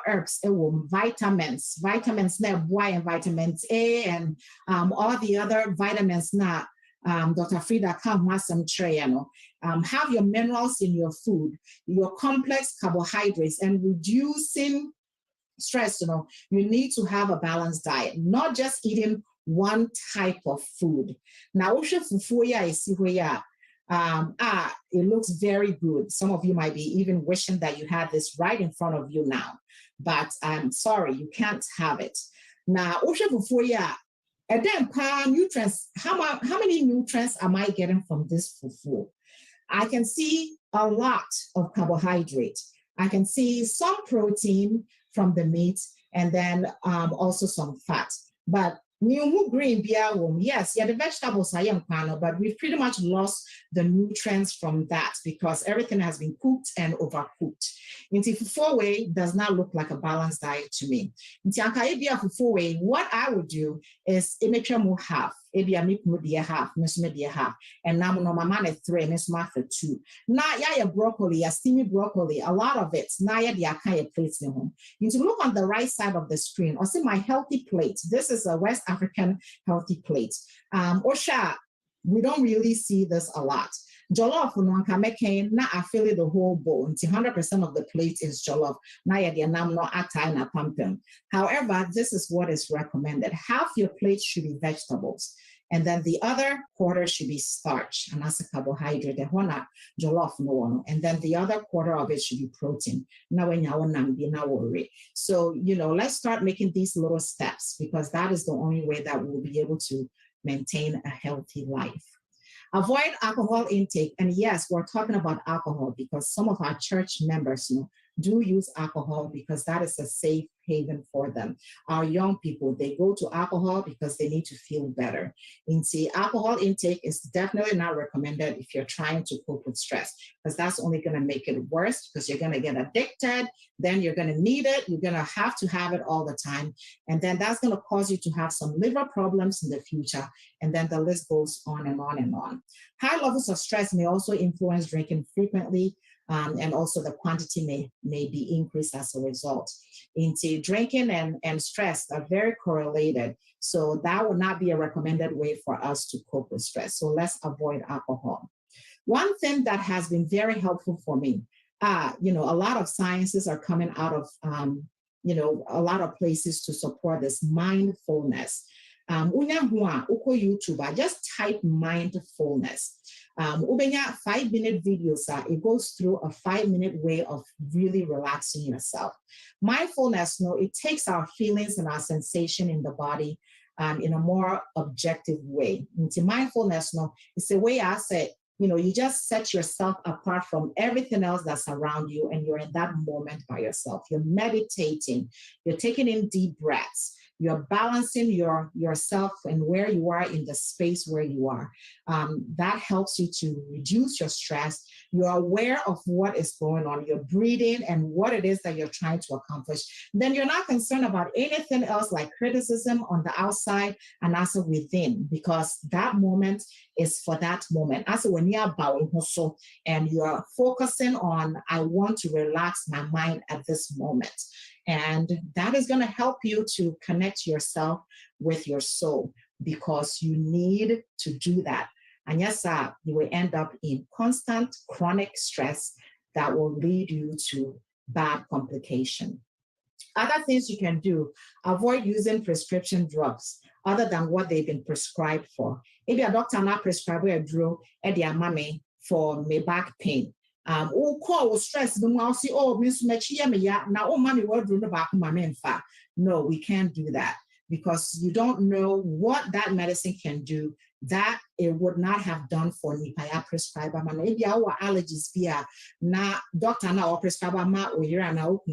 herbs, vitamins, and vitamins A, and all the other vitamins now. Dr. Frida some tray, have your minerals in your food, your complex carbohydrates, and reducing stress. You need to have a balanced diet, not just eating one type of food. Now, It looks very good. Some of you might be even wishing that you had this right in front of you now, but I'm sorry, you can't have it. Now, and then nutrients, how many nutrients am I getting from this fufu? I can see a lot of carbohydrate. I can see some protein from the meat, and then also some fat. But green yes, yeah, the vegetables I am but we've pretty much lost the nutrients from that because everything has been cooked and overcooked. Into fufu way does not look like a balanced diet to me. Into fufu way, what I would do is more half. Maybe I make half, half, and now no mama 3, miss for 2. Now ya broccoli, ya steamy broccoli, a lot of it. Now ya the akaya plates in home. You need to look on the right side of the screen or see my healthy plate. This is a West African healthy plate. Osha, we don't really see this a lot. Jollof na I fill it the whole bowl. 100% of the plate is jollof. Na ya the nam no atai na pumpkin. However, this is what is recommended. Half your plate should be vegetables. And then the other quarter should be starch, and that's a carbohydrate. Jollof no. And then the other quarter of it should be protein. So, let's start making these little steps because that is the only way that we'll be able to maintain a healthy life. Avoid alcohol intake. And yes, we're talking about alcohol because some of our church members do use alcohol because that is a safe haven for them. Our young people, they go to alcohol because they need to feel better. And see, alcohol intake is definitely not recommended if you're trying to cope with stress because that's only going to make it worse because you're going to get addicted. Then you're going to need it. You're going to have it all the time. And then that's going to cause you to have some liver problems in the future. And then the list goes on and on and on. High levels of stress may also influence drinking frequently. And also the quantity may be increased as a result. Into drinking and stress are very correlated. So that would not be a recommended way for us to cope with stress. So let's avoid alcohol. One thing that has been very helpful for me, a lot of sciences are coming out of, a lot of places to support this mindfulness. YouTube, just type mindfulness. 5-minute videos, it goes through a 5-minute way of really relaxing yourself. Mindfulness, it takes our feelings and our sensation in the body in a more objective way. Into mindfulness, it's a way I say, you just set yourself apart from everything else that's around you and you're in that moment by yourself. You're meditating, you're taking in deep breaths. You're balancing yourself and where you are in the space where you are. That helps you to reduce your stress. You're aware of what is going on. You're breathing and what it is that you're trying to accomplish. Then you're not concerned about anything else like criticism on the outside and also within, because that moment is for that moment. Also, when you're bowing and you're focusing on, I want to relax my mind at this moment. And that is going to help you to connect yourself with your soul because you need to do that. And yes, you will end up in constant chronic stress that will lead you to bad complication. Other things you can do, avoid using prescription drugs other than what they've been prescribed for. Maybe a doctor not prescribe a drug at their money for my back pain. Call stress, no, we can't do that because you don't know what that medicine can do that it would not have done for me. I prescribe maybe our allergies via na doctor now prescribe ma or here and no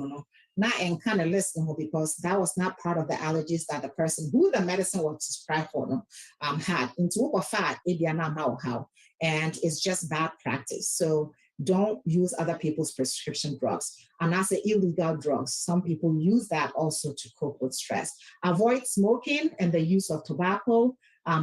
not and kind of listen because that was not part of the allergies that the person who the medicine was prescribed for had into fat how, and it's just bad practice. So don't use other people's prescription drugs. And as illegal drugs, some people use that also to cope with stress. Avoid smoking and the use of tobacco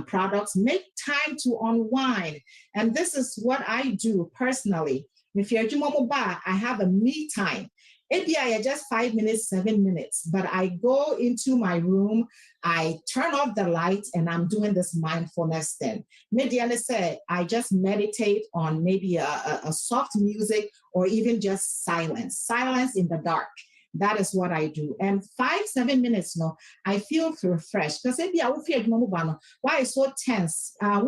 products. Make time to unwind. And this is what I do personally. If you're I have a me time. ABI just 5 minutes, 7 minutes, but I go into my room, I turn off the lights and I'm doing this mindfulness thing. Maybe I just meditate on maybe a soft music or even just silence in the dark. That is what I do. And 5-7 minutes, no, I feel refreshed. Because if you feel why so tense? Now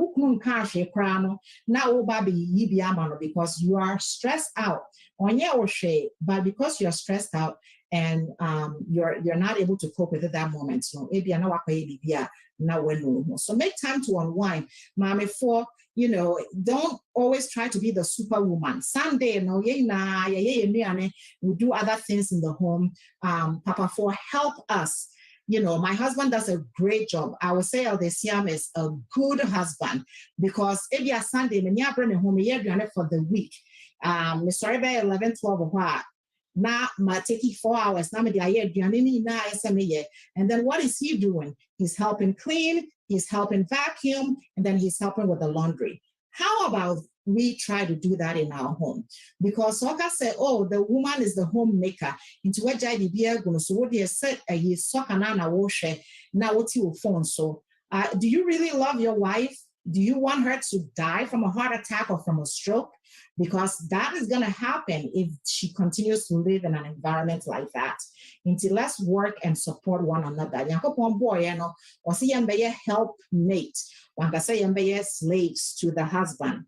because you are stressed out. But because you're stressed out and you're not able to cope with it that moment. So make time to unwind. Mommy, for don't always try to be the superwoman. Sunday, we do other things in the home. Papa, for help us. My husband does a great job. I would say Asiem is a good husband because if you are Sunday, when you bring home, you're doing it for the week. Sorry, by 11, 12 now, taking 4 hours. Now, and then what is he doing? He's helping clean, he's helping vacuum, and then he's helping with the laundry. How about we try to do that in our home? Because Soka said, oh, the woman is the homemaker. Into what I did here, so what they said, a soccer na wash now what you phone. So, do you really love your wife? Do you want her to die from a heart attack or from a stroke? Because that is going to happen if she continues to live in an environment like that. Until let's work and support one another. Or see helpmate. One can say slaves to the husband.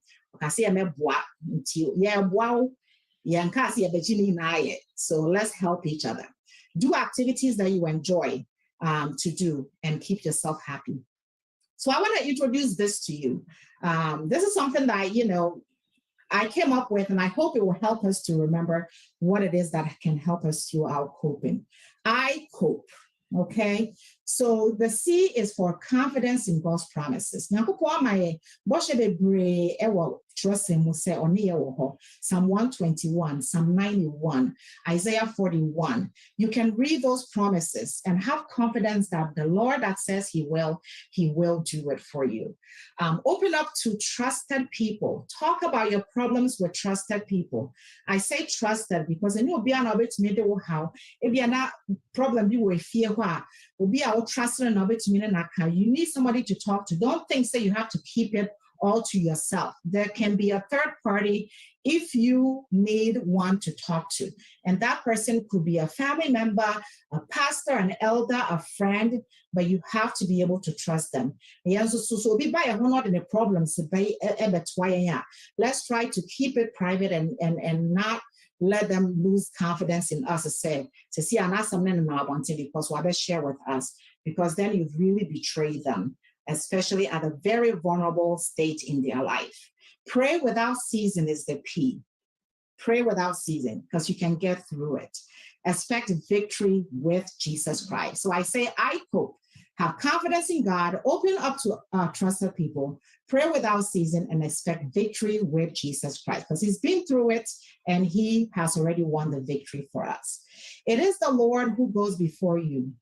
So let's help each other. Do activities that you enjoy to do and keep yourself happy. So I want to introduce this to you. This is something that, I came up with, and I hope it will help us to remember what it is that can help us through our coping. I cope, okay? So the C is for confidence in God's promises. Now, Psalm 121, Psalm 91, Isaiah 41. You can read those promises and have confidence that the Lord that says he will do it for you. Open up to trusted people. Talk about your problems with trusted people. I say trusted because you be an how if you're not problem you will fear will be our trust and you need somebody to talk to. Don't think say you have to keep it all to yourself. There can be a third party if you need one to talk to. And that person could be a family member, a pastor, an elder, a friend, but you have to be able to trust them. So be by a not in the problems. Let's try to keep it private and not let them lose confidence in us to see an Asiem because what they share with us, because then you've really betrayed them, especially at a very vulnerable state in their life. Pray without ceasing is the P. Pray without ceasing because you can get through it. Expect victory with Jesus Christ. So I say, I cope. Have confidence in God, open up to trusted people, pray without ceasing, and expect victory with Jesus Christ because he's been through it and he has already won the victory for us. It is the Lord who goes before you.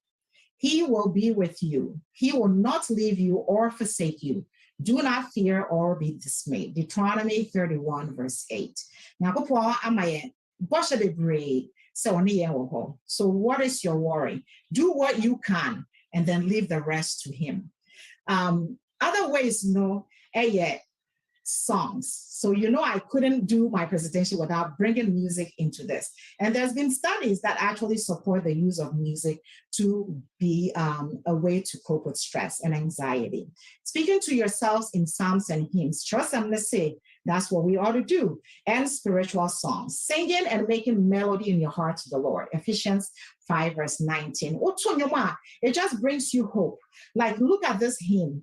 He will be with you. He will not leave you or forsake you. Do not fear or be dismayed. Deuteronomy 31, verse 8. So what is your worry? Do what you can and then leave the rest to him. Other ways, songs. So, I couldn't do my presentation without bringing music into this. And there's been studies that actually support the use of music to be a way to cope with stress and anxiety. Speaking to yourselves in psalms and hymns, trust and let's say, that's what we ought to do. And spiritual songs, singing and making melody in your heart to the Lord. Ephesians 5, verse 19. It just brings you hope. Like, look at this hymn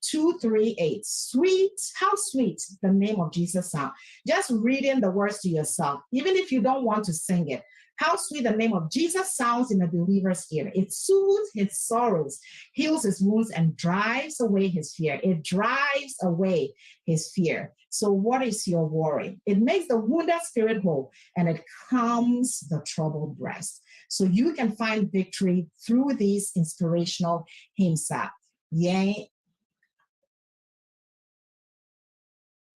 238. Sweet, how sweet the name of Jesus sounds. Just reading the words to yourself, even if you don't want to sing it. How sweet the name of Jesus sounds in a believer's ear. It soothes his sorrows, heals his wounds, and drives away his fear. It drives away his fear. So what is your worry? It makes the wounded spirit whole, and it calms the troubled breast. So you can find victory through these inspirational hymns.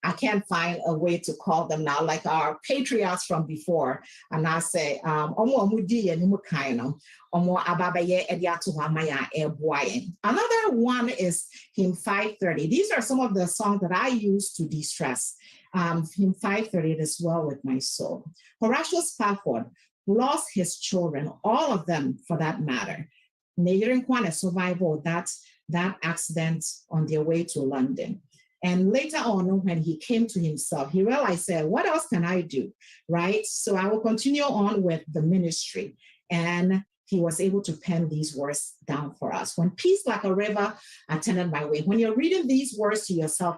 I can't find a way to call them now, like our patriots from before. And I say, another one is hymn 530. These are some of the songs that I use to de-stress. Hymn 530 is well with my soul. Horatius Spafford, lost his children, all of them for that matter. Neirin survival that accident on their way to London. And later on, when he came to himself, he realized, what else can I do, right? So I will continue on with the ministry. And he was able to pen these words down for us. When peace like a river attended my way, when you're reading these words to yourself,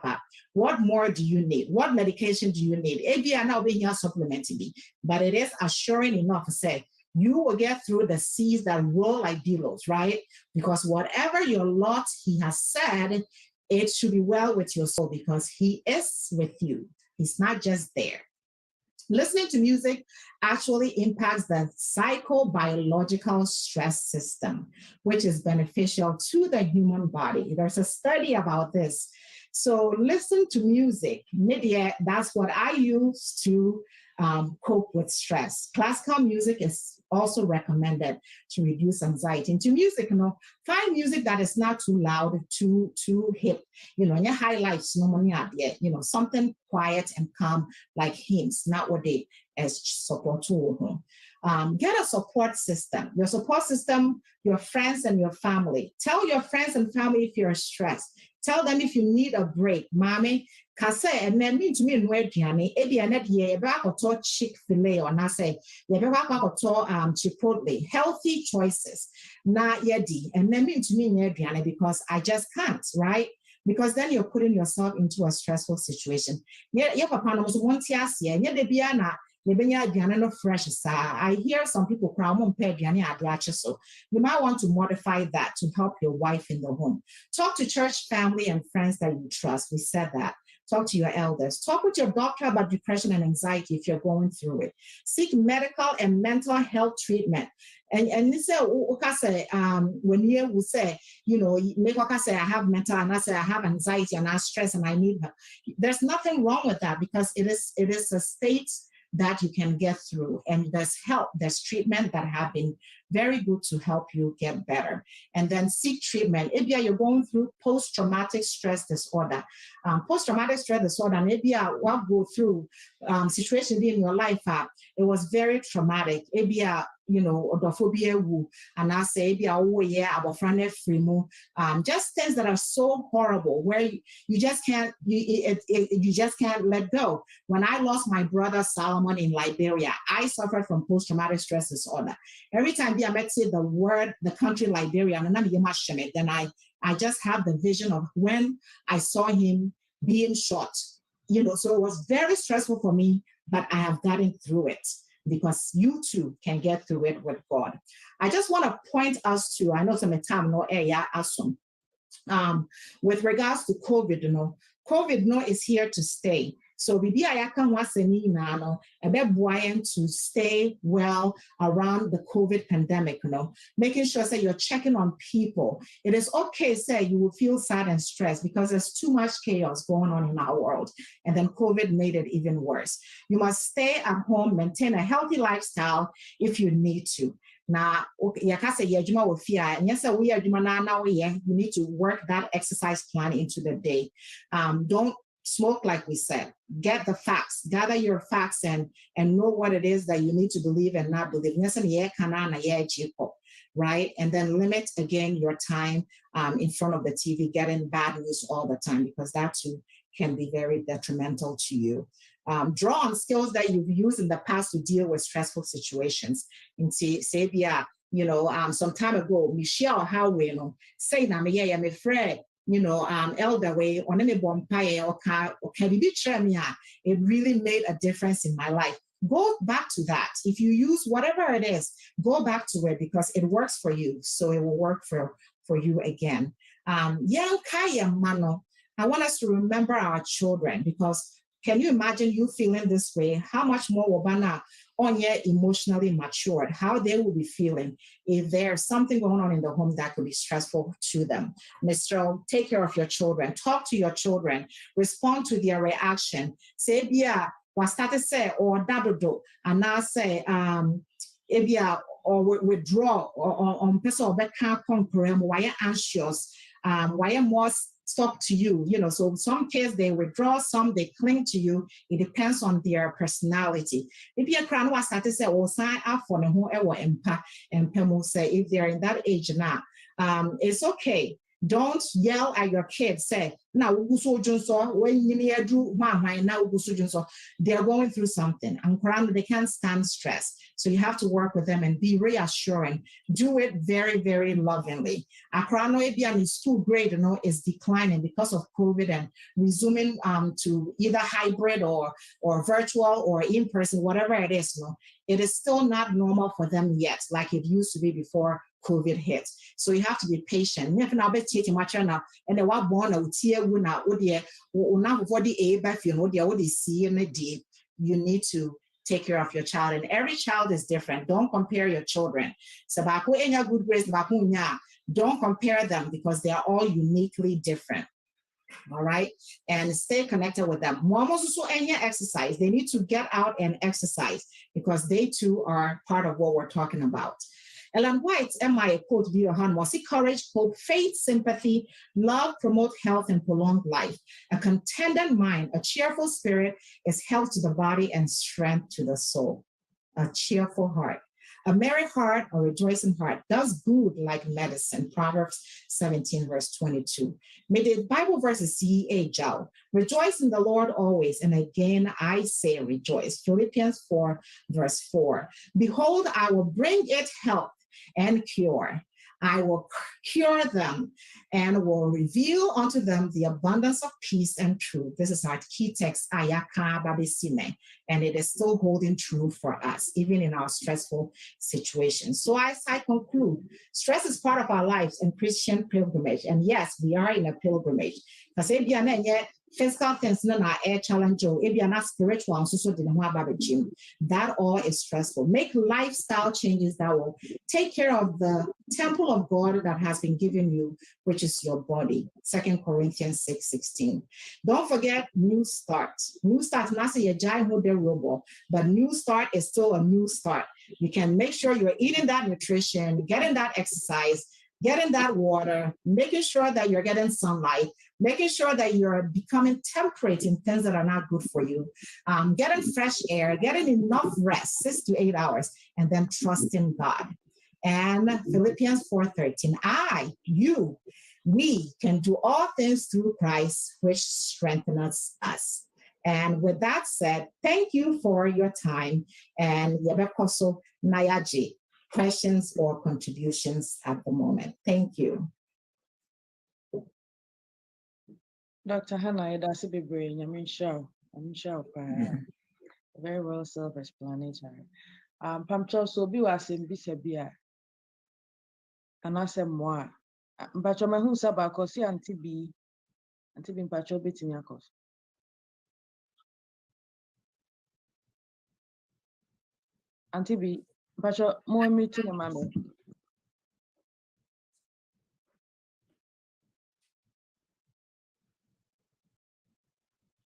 what more do you need? What medication do you need? Maybe I'm not being supplementing me, but it is assuring enough to say, you will get through the seas that roll like billows, right? Because whatever your lot he has said, it should be well with your soul because he is with you. He's not just there. Listening to music actually impacts the psychobiological stress system, which is beneficial to the human body. There's a study about this. So listen to music. Media, that's what I use to cope with stress. Classical music is also recommended to reduce anxiety. And to music, find music that is not too loud, too hip. Your highlights, something quiet and calm like hymns, not what they as support to. Get a support system. Your support system, your friends and your family. Tell your friends and family if you're stressed. Tell them if you need a break. Mommy, kase and then mean to me in where Diane, Ebianet ye back or talk Chick-fil-A or Nase, ye back or talk Chipotle. Healthy choices. Not yedi. And then mean to me in Diane because I just can't, right? Because then you're putting yourself into a stressful situation. Yeah, papa no so want ya see, and de bia na ye benya aduane no fresh sa. I hear some people cry mo mpa aduane ade so. You might want to modify that to help your wife in the home. Talk to church family and friends that you trust. We said that. Talk to your elders. Talk with your doctor about depression and anxiety if you're going through it. Seek medical and mental health treatment. And this when you will say, make say I have mental and I say I have anxiety and I stress and I need help. There's nothing wrong with that because it is a state that you can get through. And there's help, there's treatment that have been very good to help you get better. And then seek treatment. If you're going through post-traumatic stress disorder, post-traumatic stress disorder, maybe what go through situation in your life, it was very traumatic. Maybe odophobia Ewoo, and I say just things that are so horrible where you just can't you just can't let go. When I lost my brother Solomon in Liberia, I suffered from post-traumatic stress disorder. Every time I met the country Liberia, then I just have the vision of when I saw him being shot. So it was very stressful for me, but I have gotten through it. Because you too can get through it with God. I just want to point us to, I know some time no area Asiem. With regards to COVID, COVID is here to stay. So we to stay well around the COVID pandemic, making sure that you're checking on people. It is okay, say you will feel sad and stressed because there's too much chaos going on in our world. And then COVID made it even worse. You must stay at home, maintain a healthy lifestyle if you need to. Now, you need to work that exercise plan into the day. Don't smoke, like we said. Get the facts, gather your facts and know what it is that you need to believe and not believe. Right? And then limit again your time in front of the TV, getting bad news all the time, because that too can be very detrimental to you. Draw on skills that you've used in the past to deal with stressful situations. And say, some time ago, Michelle Howey, say, I'm afraid. Elder way on any bompire or can be it really made a difference in my life. Go back to that. If you use whatever it is, go back to it because it works for you. So it will work for you again. I want us to remember our children because can you imagine you feeling this way? How much more Wabana on your emotionally matured, how they will be feeling if there's something going on in the home that could be stressful to them. Mr. Take care of your children, talk to your children, respond to their reaction. Say, yeah, what started say, or dadodo, and now say, or withdraw, or person or back can't conquer, why anxious, why more talk to you, so some kids, they withdraw, some they cling to you. It depends on their personality. If you're crying, what started say, oh, sign up for the whole and Pemo say, if they're in that age now, it's okay. Don't yell at your kids. Say, now when they're going through something. And they can't stand stress. So you have to work with them and be reassuring. Do it very, very lovingly. School grade, is declining because of COVID and resuming to either hybrid or virtual or in person, whatever it is. It is still not normal for them yet, like it used to be before COVID hit. So you have to be patient. You need to take care of your child, and every child is different. Don't compare your children. So good grades, don't compare them because they are all uniquely different. All right, and stay connected with them. Exercise. They need to get out and exercise because they too are part of what we're talking about. Ellen White's MIA quote, courage, hope, faith, sympathy, love, promote health, and prolonged life. A contented mind, a cheerful spirit is health to the body and strength to the soul. A cheerful heart. A merry heart, a rejoicing heart, does good like medicine. Proverbs 17, verse 22. May the Bible verses see rejoice in the Lord always. And again, I say rejoice. Philippians 4, verse 4. Behold, I will bring it health and cure. I will cure them and will reveal unto them the abundance of peace and truth. This is our key text, Ayaka Babisime, and it is still holding true for us, even in our stressful situations. So as I conclude, stress is part of our lives and Christian pilgrimage. And yes, we are in a pilgrimage. Because physical things na air challenge spiritual that all is stressful. Make lifestyle changes that will take care of the temple of God that has been given you, which is your body. 2 Corinthians 6:16. Don't forget new start. New start, not say but new start is still a new start. You can make sure you're eating that nutrition, getting that exercise, getting that water, making sure that you're getting sunlight, making sure that you're becoming temperate in things that are not good for you, getting fresh air, getting enough rest, 6 to 8 hours, and then trusting God. And Philippians 4:13, we can do all things through Christ, which strengthens us. And with that said, thank you for your time. And Yebekoso Nayaji, questions or contributions at the moment. Thank you. Dr. Hannah, that's a big brain. I'm sure. Very well self-explanatory. Pamcho, so be was in Bisabia. And I said, moi. But you're my who's about Cosi and TB and TB Pacho beating your cost. Auntie B, Pacho, more meeting a man.